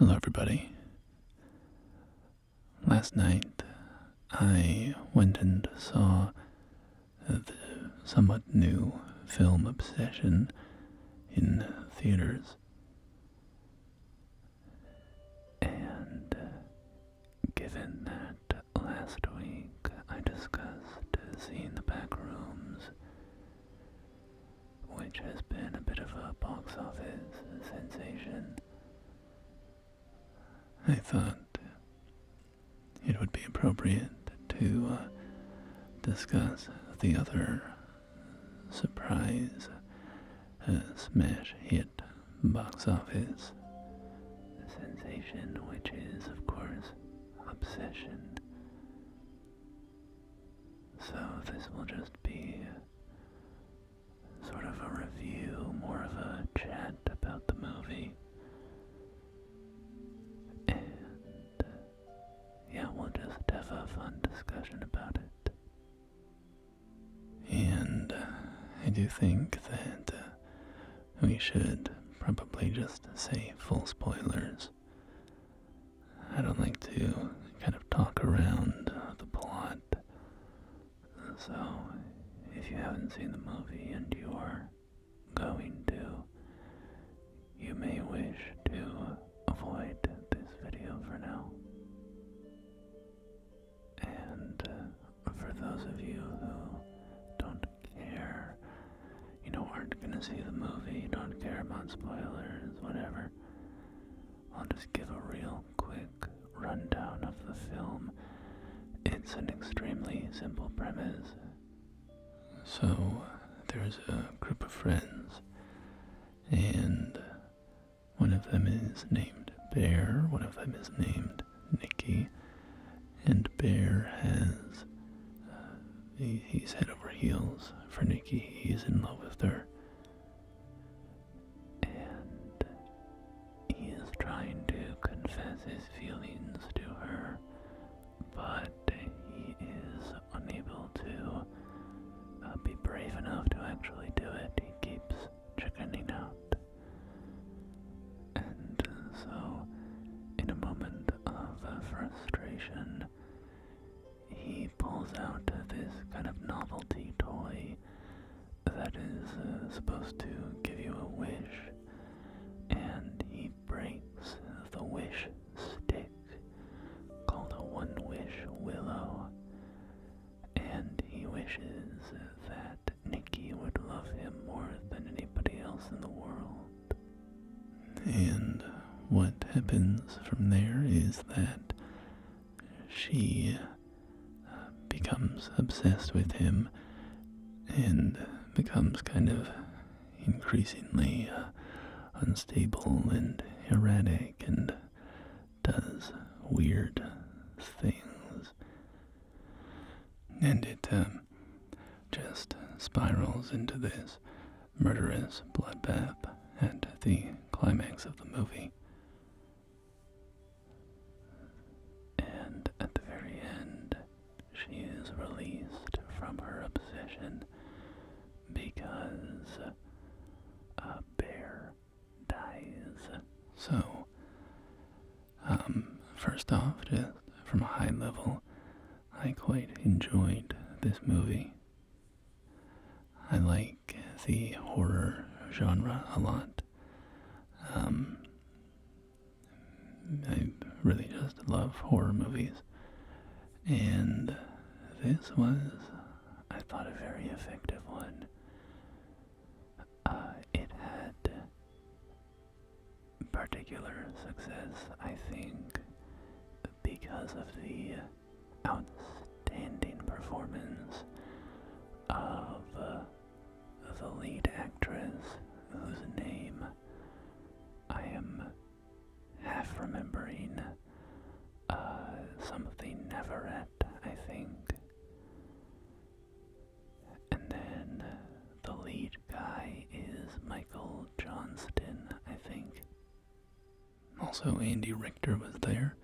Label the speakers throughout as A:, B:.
A: Hello, everybody. Last night, I went and saw the somewhat new film Obsession in theaters. And given that last week I discussed seeing the back rooms, which has been a bit of a box office sensation, I thought it would be appropriate to discuss the other surprise smash hit box office sensation, which is, of course, Obsession. So this will just be sort of a review, more of a chat about the movie. And yeah, we'll just have a fun discussion about it. And I do think that we should probably just say full spoilers. I don't like to kind of talk around the plot. So, if you haven't seen the movie and you are going to, you may wish to avoid this video for now. And for those of you who don't care, aren't gonna see the movie, don't care about spoilers, whatever, I'll just give a real quick rundown of the film. It's an extremely simple premise. So, there's a group of friends, and one of them is named Bear, one of them is named Nikki, and Bear has, he's head over heels for Nikki. He's in love with her. And he is trying to confess his feelings to her, but he is unable to be brave enough to actually do it. He keeps chickening out. And so, in a moment of frustration, he pulls out this kind of novelty toy that is supposed to give you a wish, and he breaks the wish stick, called a one-wish willow, and he wishes that Nikki would love him more than anybody else in the world. And what happens from there is that she becomes obsessed with him and becomes kind of increasingly unstable and erratic and does weird things. And it just spirals into this murderous bloodbath at the climax of the movie. And at the very end, she is released from her obsession because a bear dies. So, first off, just from a high level, I quite enjoyed this movie. I like the horror genre a lot. I really just love horror movies. And this was, I thought, a very effective one. It had particular success, I think, because of the outstanding performance of the lead actress, whose name I am half remembering, something Neverett, I think. And then the lead guy is Michael Johnston, I think. Also, Andy Richter was there,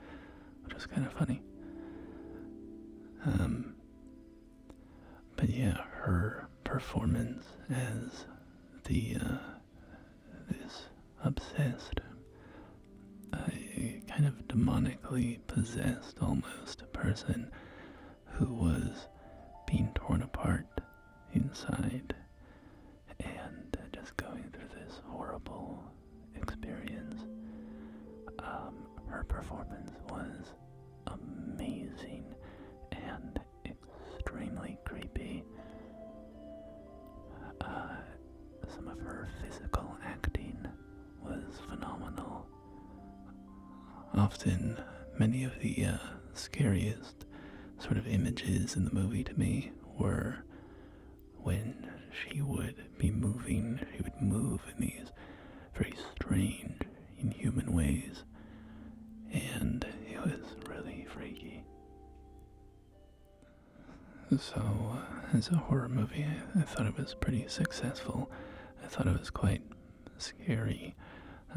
A: which was kind of funny. But yeah, her performance as the this obsessed kind of demonically possessed almost person who was being torn apart inside and just going through this horrible experience. Her performance was amazing and extremely creepy. Some of her physical acting was phenomenal. Often, many of the scariest sort of images in the movie to me were when she would be moving, she would move in these very strange, inhuman ways, and it was really freaky. So, as a horror movie, I thought it was pretty successful. I thought it was quite scary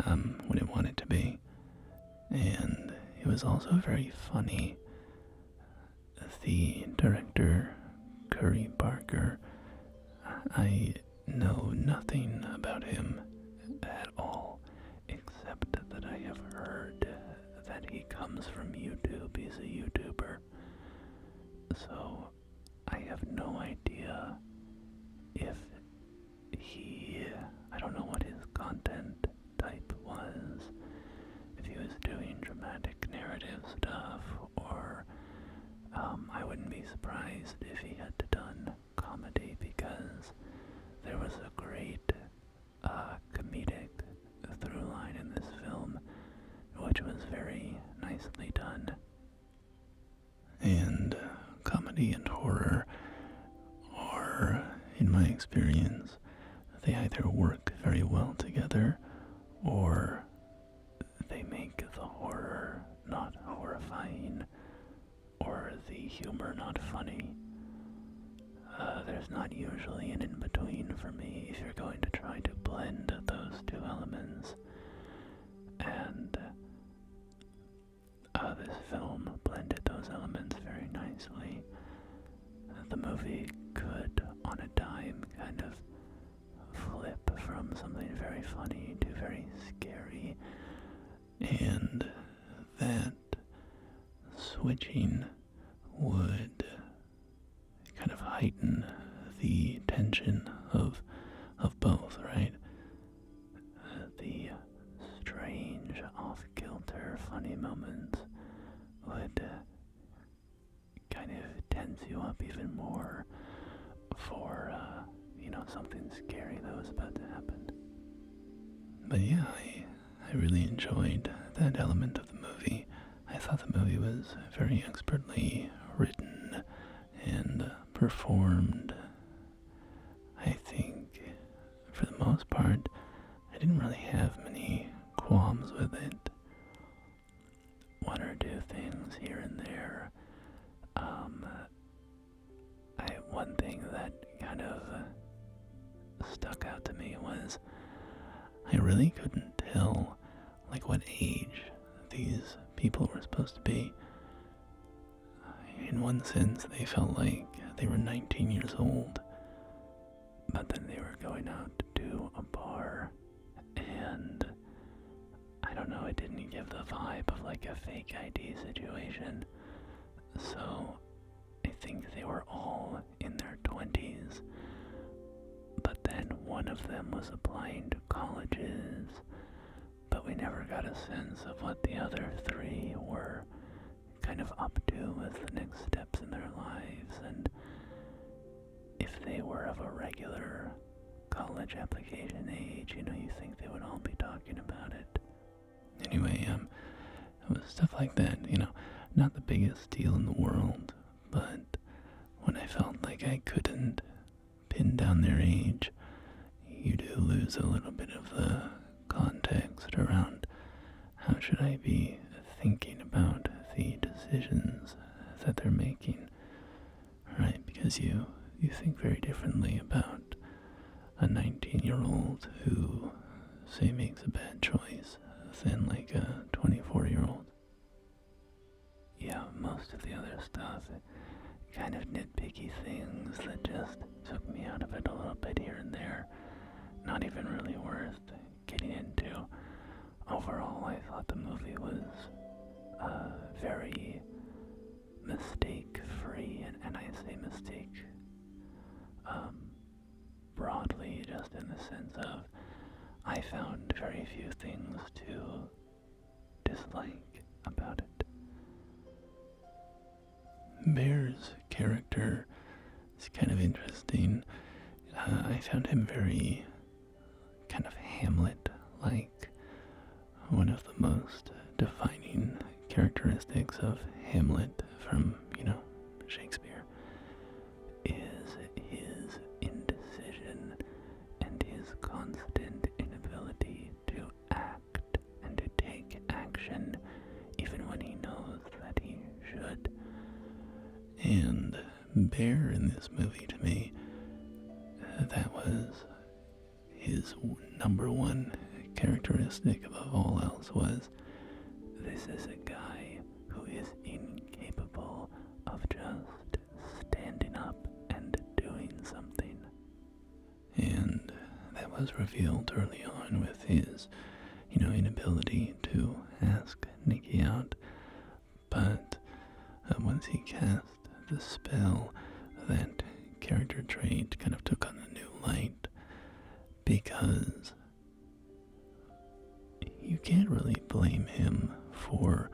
A: when it wanted to be, and it was also very funny. The director, Curry Barker, I know nothing about him at all, except that I have heard that he comes from YouTube. He's a YouTuber. So I have no idea if I don't know what his content type was, if he was doing dramatic narrative stuff, or I wouldn't be surprised if he had done comedy, because there was a great comedic through line in this film, which was very nicely done. And comedy and horror are, in my experience, they either work very well together, or they make the horror not horrifying, or the humor not funny. There's not usually an in-between for me if you're going to try to blend those two elements. And this film blended those elements very nicely. The movie could, on a dime, kind of flip from something very funny to very scary, and that switching would kind of heighten the tension of both, right? The strange, off-kilter, funny moments would kind of tense you up even more for, something scary that was about to happen. But yeah, I really enjoyed that element of the movie. I thought the movie was very expertly written and performed. I think, for the most part, I didn't really have many qualms with it. One or two things here and there. One thing that kind of stuck out to me was I really couldn't tell, like, what age these people were supposed to be. In one sense, they felt like they were 19 years old, but then they were going out to a bar, and I don't know, it didn't give the vibe of like a fake ID situation. So I think they were all in their 20s, but then one of them was applying to colleges, but we never got a sense of what the other three were kind of up to as the next steps in their lives, and if they were of a regular college application age, you think they would all be talking about it. Anyway, it was stuff like that, not the biggest deal in the world, but when I felt like I couldn't pin down their age, you do lose a little bit of the context around how should I be thinking about the decisions that they're making, right? Because you think very differently about a 19-year-old who, say, makes a bad choice than like a 24-year-old. Yeah, most of the other stuff, kind of nitpicky things that just took me out of it a little bit here and there, not even really worth getting into. overall, I thought the movie was very mistake-free, and I say mistake um, broadly, just in the sense of I found very few things to dislike about it. Bear's character is kind of interesting. I found him very kind of Hamlet-like. One of the most defining characteristics of Hamlet from, Shakespeare is his indecision and his constant inability to act and to take action even when he knows that he should. And Bear in this movie, to me, that was his number one characteristic above all else was, this is a guy who is incapable of just standing up and doing something. And that was revealed early on with his, inability to ask Nikki out. But once he cast the spell, that character trait kind of took on a new light, because you can't really blame him for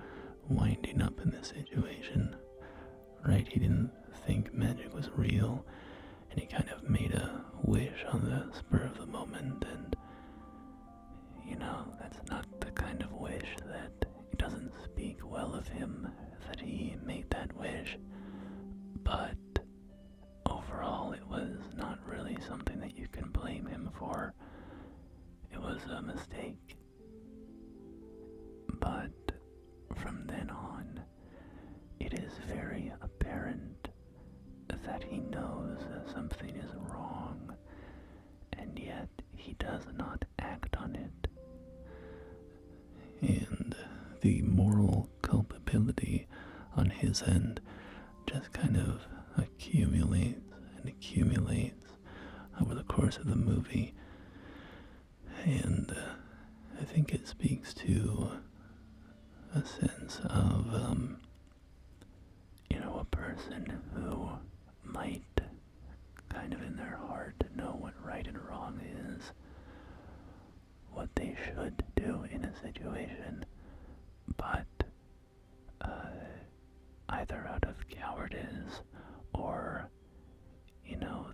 A: winding up in this situation, right? He didn't think magic was real, and he kind of made a wish on the spur of the moment, and that's not the kind of wish that it doesn't speak well of him that he made that wish. But overall, it was not really something that you can blame him for. It was a mistake. But from then on, it is very apparent that he knows that something is wrong, and yet he does not act on it. And the moral culpability on his end just kind of accumulates and accumulates over the course of the movie. And I think it speaks to a sense of, a person who might kind of in their heart know what right and wrong is, what they should do in a situation, but either out of cowardice or,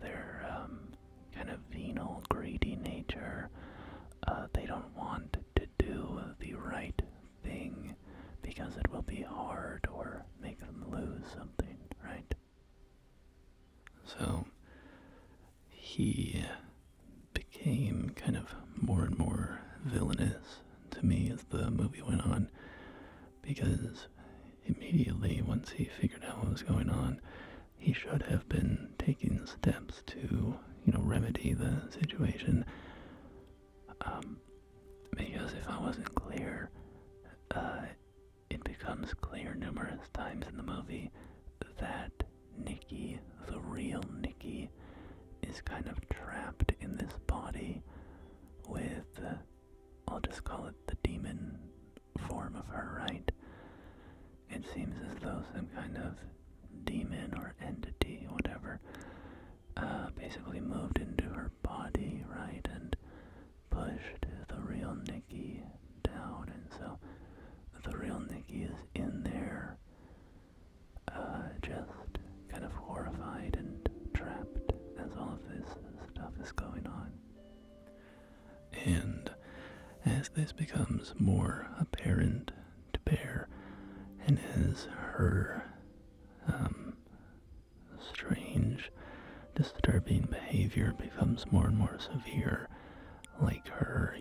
A: their kind of venal, greedy nature, they don't want to do the right thing because it will be hard or make them lose something, right? So he became kind of more and more villainous to me as the movie went on, because immediately once he figured out what was going on, he should have been taking steps to, remedy the situation. Because if I wasn't clear, it becomes clear numerous times in the movie that Nikki, the real Nikki, is kind of trapped in this body with, I'll just call it the demon form of her, right? It seems as though some kind of demon or entity, whatever, basically moved into her body, right, and pushed the real Nikki down, and so the real Nikki is in there, just kind of horrified and trapped as all of this stuff is going on. And as this becomes more apparent to Bear, and as her strange, disturbing behavior becomes more and more severe, like her,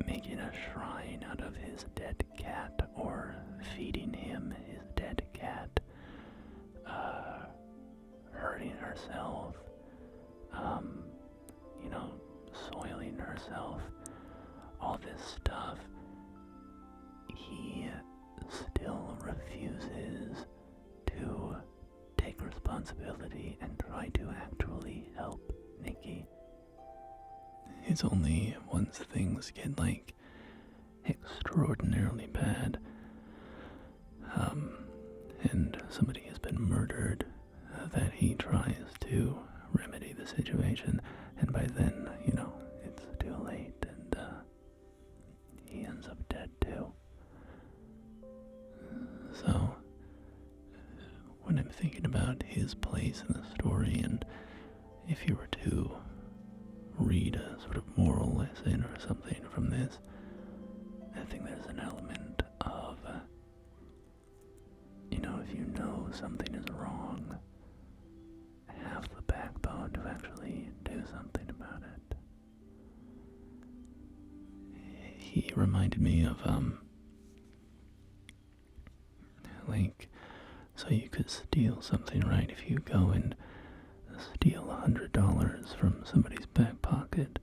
A: making a shrine out of his dead cat, or feeding him his dead cat, hurting herself, soiling herself, all this stuff, he still refuses to take responsibility and try to actually help Nikki. It's only once things get, like, extraordinarily bad, and somebody has been murdered, that he tries to remedy the situation, and by then, it's too late, and he ends up dead too. So, when I'm thinking about his place in the story, and if you were to read a sort of moral lesson or something from this, I think there's an element of, if you know something is wrong, have the backbone to actually do something about it. He reminded me of, so you could steal something, right? If you go and steal $100 from somebody's back pocket,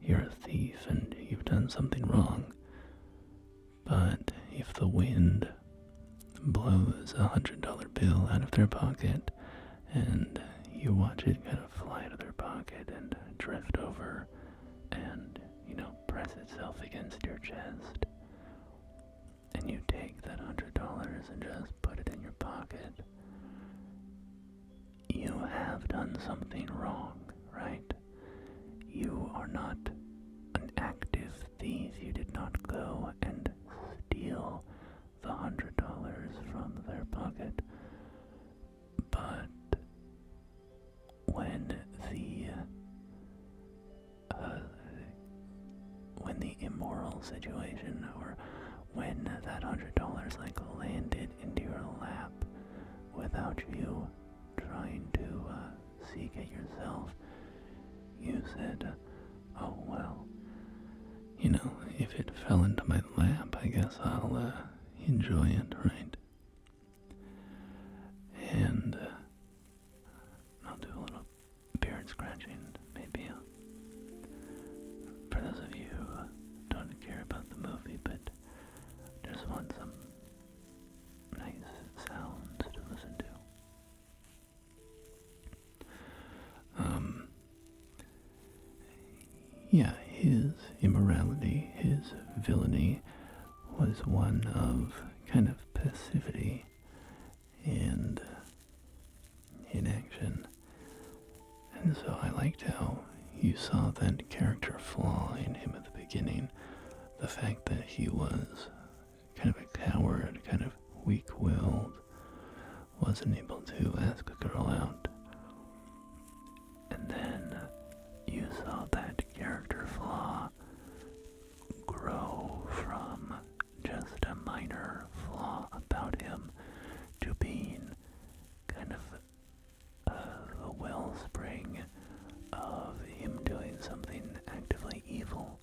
A: you're a thief and you've done something wrong. But if the wind blows a $100 bill out of their pocket and you watch it kind of fly out of their pocket and drift over and, press itself against your chest, and you take that $100 and just put it in your pocket, you have done something wrong, right? You are not an active thief. You did not go and steal the $100 from their pocket. But when the immoral situation, or when that $100 landed into your lap without you trying to seek it yourself, you said, oh well, if it fell into my lap, I guess I'll enjoy it, right? And I'll do a little beard scratching, maybe. For those of you who don't care about the movie, but just want some nice sounds to listen to. Yeah, his immorality, his villainy, was one of kind of passivity and inaction. And so I liked how you saw that character flaw in him at the beginning. The fact that he was kind of a coward, kind of weak-willed, wasn't able to ask a girl out. And then you saw that character flaw grow from just a minor flaw about him to being kind of the wellspring of him doing something actively evil,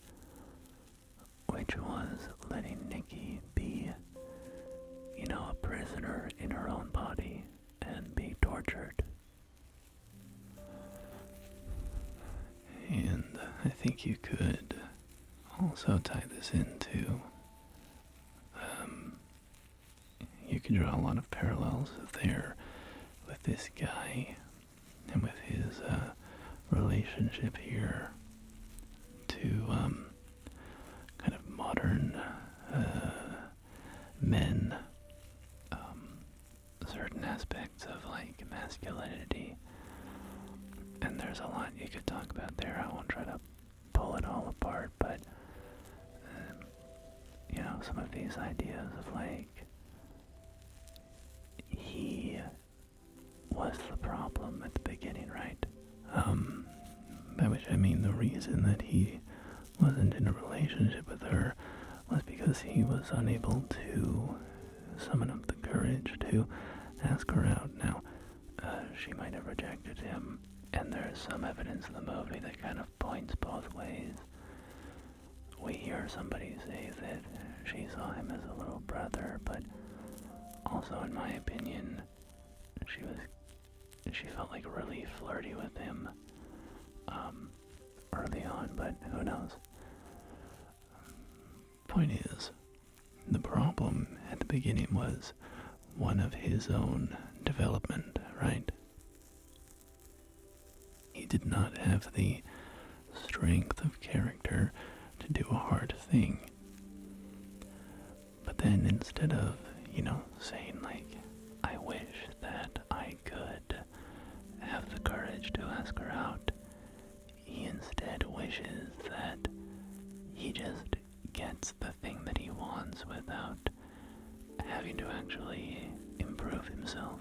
A: which was letting Nikki be, a prisoner in her own body and be tortured. And I think you could also tie this into, you can draw a lot of parallels there with this guy and with his relationship here to kind of modern men, certain aspects of masculinity. And there's a lot you could talk about there. I won't try to pull it all apart, but some of these ideas of he was the problem at the beginning, right? By which I mean the reason that he wasn't in a relationship with her was because he was unable to summon up the courage to ask her out. Now, she might have rejected him, and there's some evidence in the movie that kind of points both ways. We hear somebody say that she saw him as a little brother, but also, in my opinion, she felt really flirty with him early on, but who knows? Point is, the problem at the beginning was one of his own development, right? He did not have the strength of character to do a hard thing. But then instead of, saying like, I wish that I could have the courage to ask her out, he instead wishes that he just gets the thing that he wants without having to actually improve himself.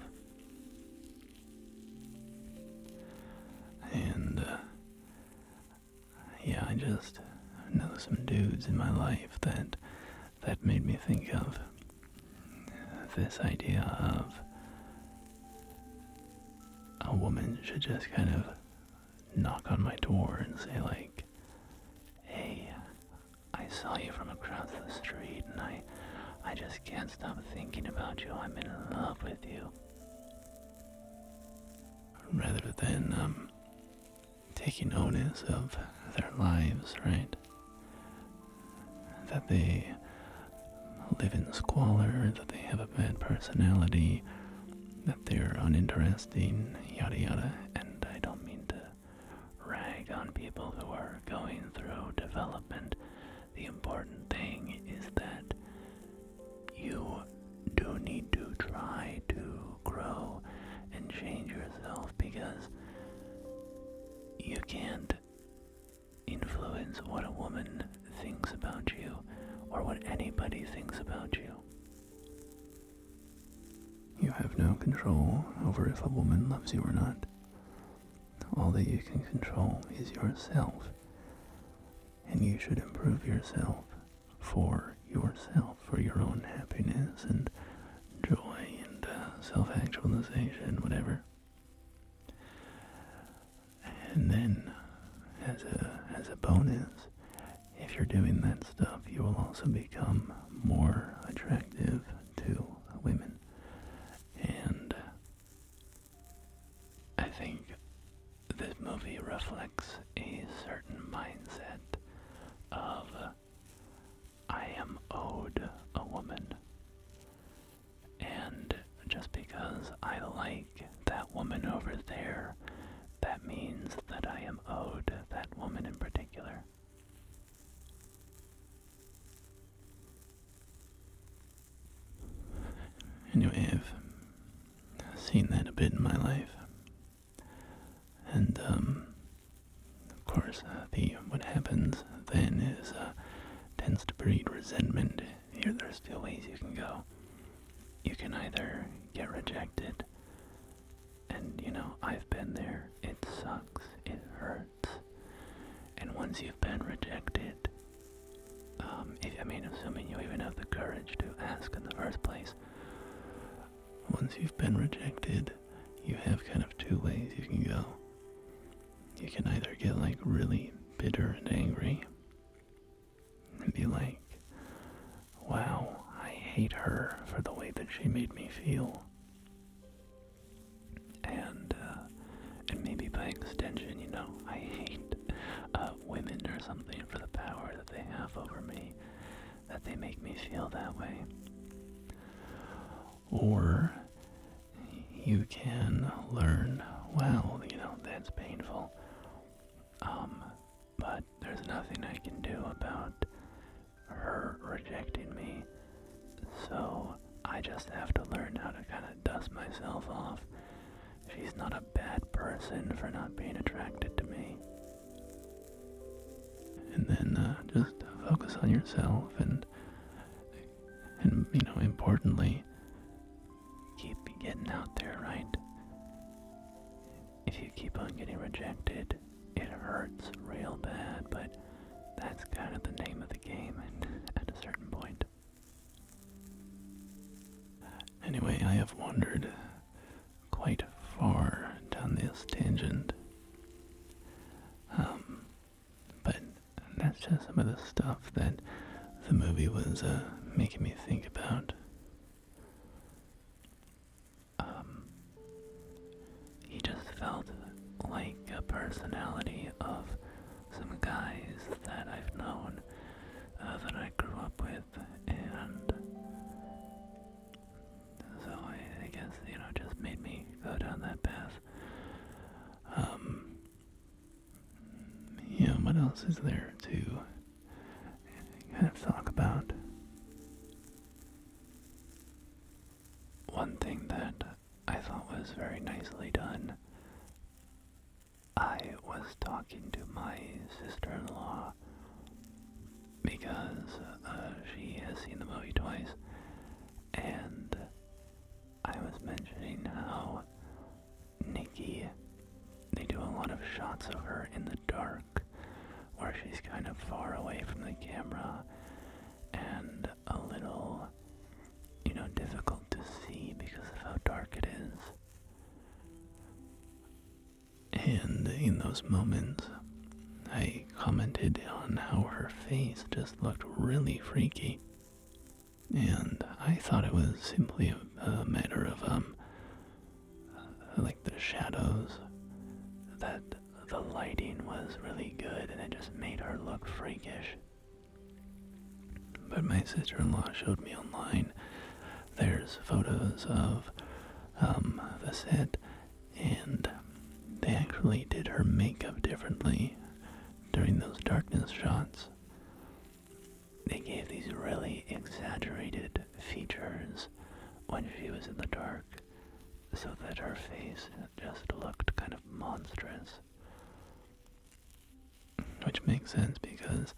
A: And, yeah, I just know some dudes in my life that made me think of this idea of a woman should just kind of knock on my door and say like, hey, I saw you from across the street and I just can't stop thinking about you. I'm in love with you. Rather than taking onus of their lives, right? That they live in squalor, that they have a bad personality, that they're uninteresting, yada yada. And I don't mean to rag on people who are going through development. The important thing is that you do need to try to grow and change yourself, because you can't influence what a woman thinks about you or what anybody thinks about you. You have no control over if a woman loves you or not. All that you can control is yourself, and you should improve yourself for yourself, for your own happiness and joy and self-actualization, whatever. And then, as a bonus, if you're doing that stuff, you will also become more attractive to women. And I think this movie reflects a certain mindset of I am owed a woman, and just because I like that woman over there, that means that I am owed that woman in particular. Anyway, I've seen that a bit in my life, and of course, what happens then is tends to breed resentment. Here, there's two ways you can go. You can either get rejected, and I've been there. It sucks. It hurts. And once you've been rejected, assuming you even have the courage to ask in the first place, once you've been rejected, you have kind of two ways you can go. You can either get like really bitter and angry and be like, wow, I hate her for the way that she made me feel. And maybe by extension, I hate women or something for the power that they have over me, that they make me feel that way. Or you can learn, well, that's painful, but there's nothing I can do about her rejecting me, so I just have to learn how to kind of dust myself off. She's not a bad person for not being attracted to me. And then just focus on yourself and importantly, keep getting out there, right? If you keep on getting rejected, it hurts real bad, but that's kind of the name of the game at a certain point. Anyway, I have wandered quite far down this tangent. But that's just some of the stuff that the movie was making me think about. He just felt like a personality of some guys that I've known, that I grew up with, and so I guess, just made me go down that path. What else is there to kind of talk about? One thing that I thought was very nicely done, I was talking to my sister-in-law because she has seen the movie twice, and I was mentioning how Nikki, they do a lot of shots of her in the dark, where she's kind of far away from the camera, and a little, difficult to see because of how dark it is. And in those moments, I commented on how her face just looked really freaky. And I thought it was simply a matter of, like the shadows, that the lighting was really good and it just made her look freakish. But my sister-in-law showed me online, there's photos of the set, and they actually did her makeup differently during those darkness shots. They gave these really exaggerated features when she was in the dark, so that her face just looked kind of monstrous. Which makes sense because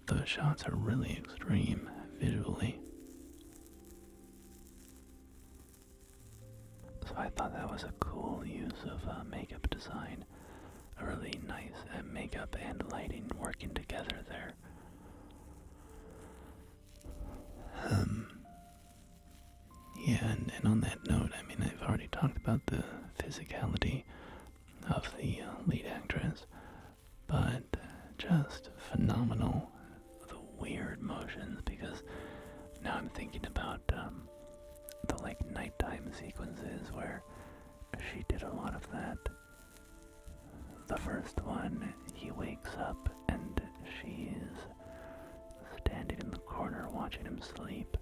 A: those shots are really extreme visually. So I thought that was a cool use of makeup design. A really nice makeup and lighting working together there. Yeah, and on that note, I mean, I've already talked about the physicality of the lead actress, but just phenomenal. The weird motions, because now I'm thinking about the nighttime sequences where she did a lot of that. The first one, he wakes up and she's standing in the corner watching him sleep.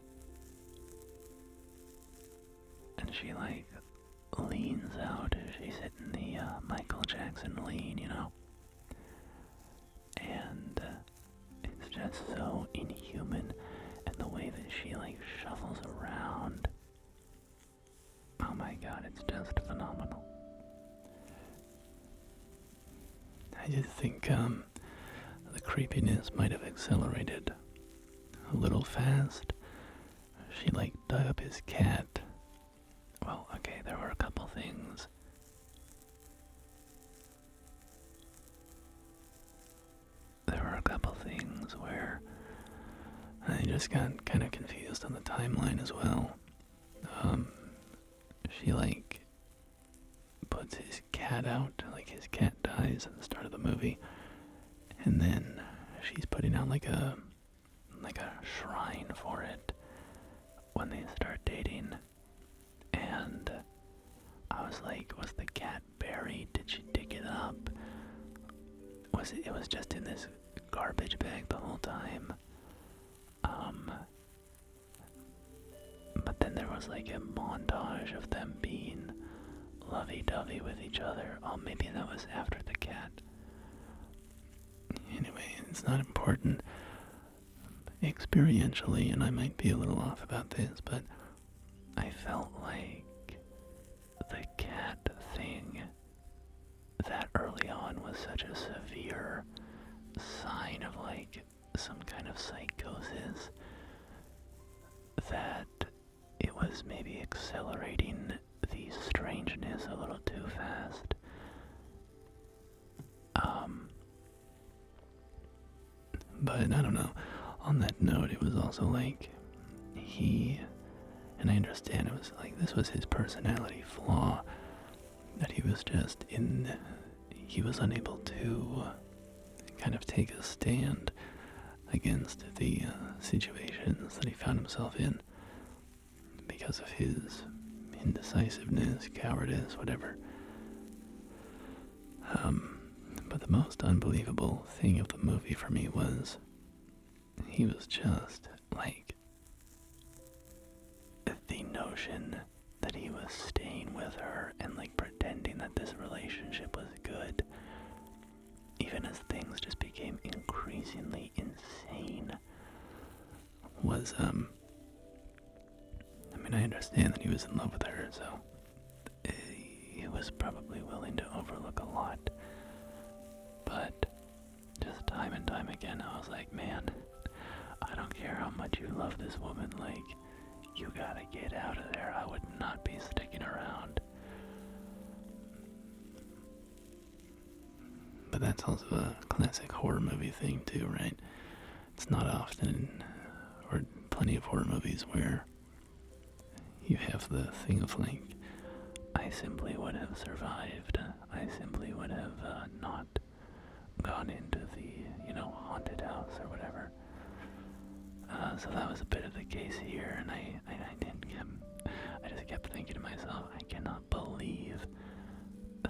A: And she leans out. She's hitting the Michael Jackson lean, And it's just so inhuman. And the way that she shuffles around. Oh my god, it's just phenomenal. I just think the creepiness might have accelerated a little fast. She dug up his cat. Well, okay, there were a couple things. Where I just got kind of confused on the timeline as well. She puts his cat out, his cat dies at the start of the movie, and then she's putting out like a shrine for it when they start dating. And I was like, was the cat buried? Did she dig it up? It was just in this garbage bag the whole time. But then there was a montage of them being lovey-dovey with each other. Oh, maybe that was after the cat. Anyway, it's not important experientially, and I might be a little off about this, but I felt like the cat thing that early on was such a severe sign of some kind of psychosis that it was maybe accelerating the strangeness a little too fast. But I don't know. On that note, it was also and I understand it was this was his personality flaw, that he was unable to kind of take a stand against the situations that he found himself in because of his indecisiveness, cowardice, whatever. But the most unbelievable thing of the movie for me was he was just the notion that he was staying with her and pretending that this relationship was good, even even as things just became increasingly insane, was, I mean, I understand that he was in love with her, so he was probably willing to overlook a lot. But just time and time again, I was like, man, I don't care how much you love this woman, like, you gotta get out of there. I would not be sticking around. But that's also a classic horror movie thing too, right? It's not often, or plenty of horror movies where you have the thing of like, I simply would have survived. I simply would have not gone into the, haunted house or whatever. So that was a bit of the case here, and I just kept thinking to myself, I cannot believe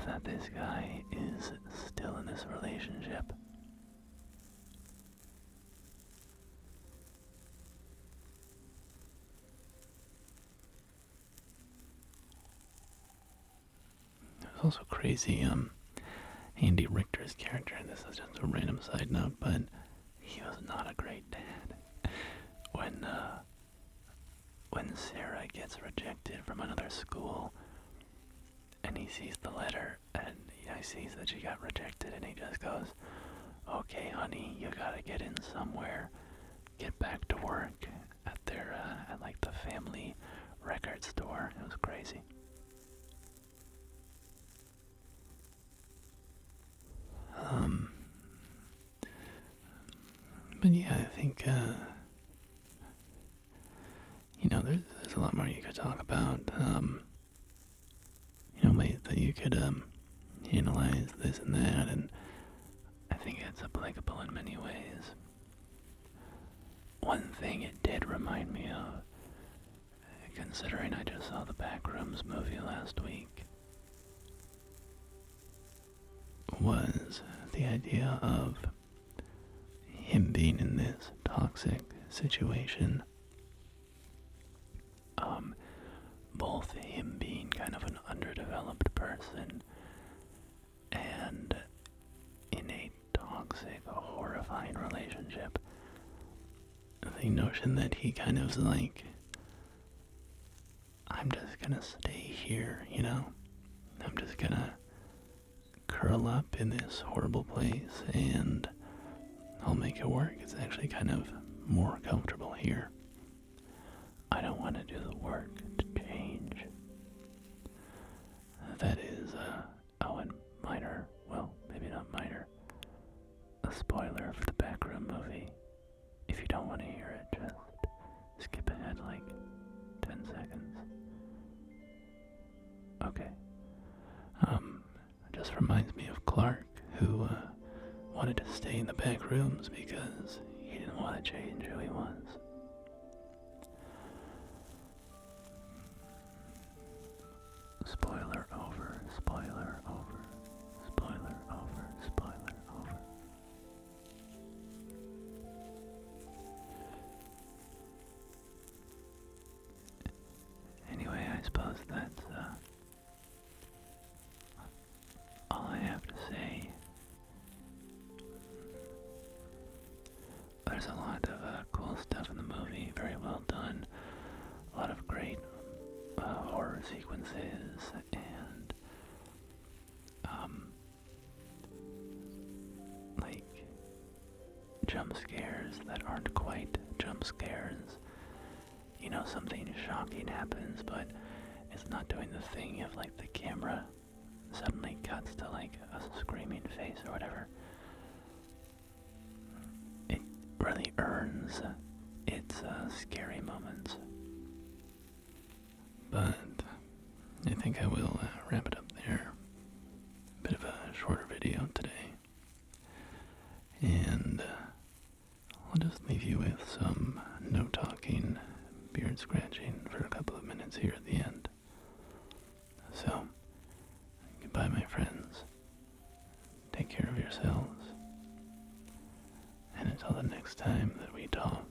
A: that this guy is still in this relationship. It was also crazy, Andy Richter's character, and this is just a random side note, but he was not a great dad. When Sarah gets rejected from another school, and he sees the letter, and he sees that she got rejected, and he just goes, okay, honey, you gotta get in somewhere, get back to work at at like the family record store. It was crazy. But yeah, I think, there's a lot more you could talk about, that you could, analyze this and that, and I think it's applicable in many ways. One thing it did remind me of, considering I just saw the Backrooms movie last week, was the idea of him being in this toxic situation. Both him being kind of an underdeveloped person and in a toxic, horrifying relationship. The notion that he kind of was like, I'm just gonna stay here, I'm just gonna curl up in this horrible place and I'll make it work. It's actually kind of more comfortable here. I don't want to do the work to change. That is, and minor, well, maybe not minor, a spoiler for the Backroom movie. If you don't want to hear it, just skip ahead like 10 seconds. Okay. It just reminds me of Clark, who wanted to stay in the back rooms because he didn't want to change who he was. Spoiler over, spoiler over, spoiler over, spoiler over. Anyway, I suppose that's all I have to say. There's a lot of cool stuff in the movie, very well done. A lot of great horror sequences and like jump scares that aren't quite jump scares. Something shocking happens, but it's not doing the thing of like the camera suddenly cuts to like a screaming face or whatever. It really earns its scary moments. But I think I will wrap it up there. A bit of a shorter video today. And I'll just leave you with some no talking, beard scratching for a couple of minutes here at the end. So, goodbye my friends. Take care of yourselves. And until the next time that we talk.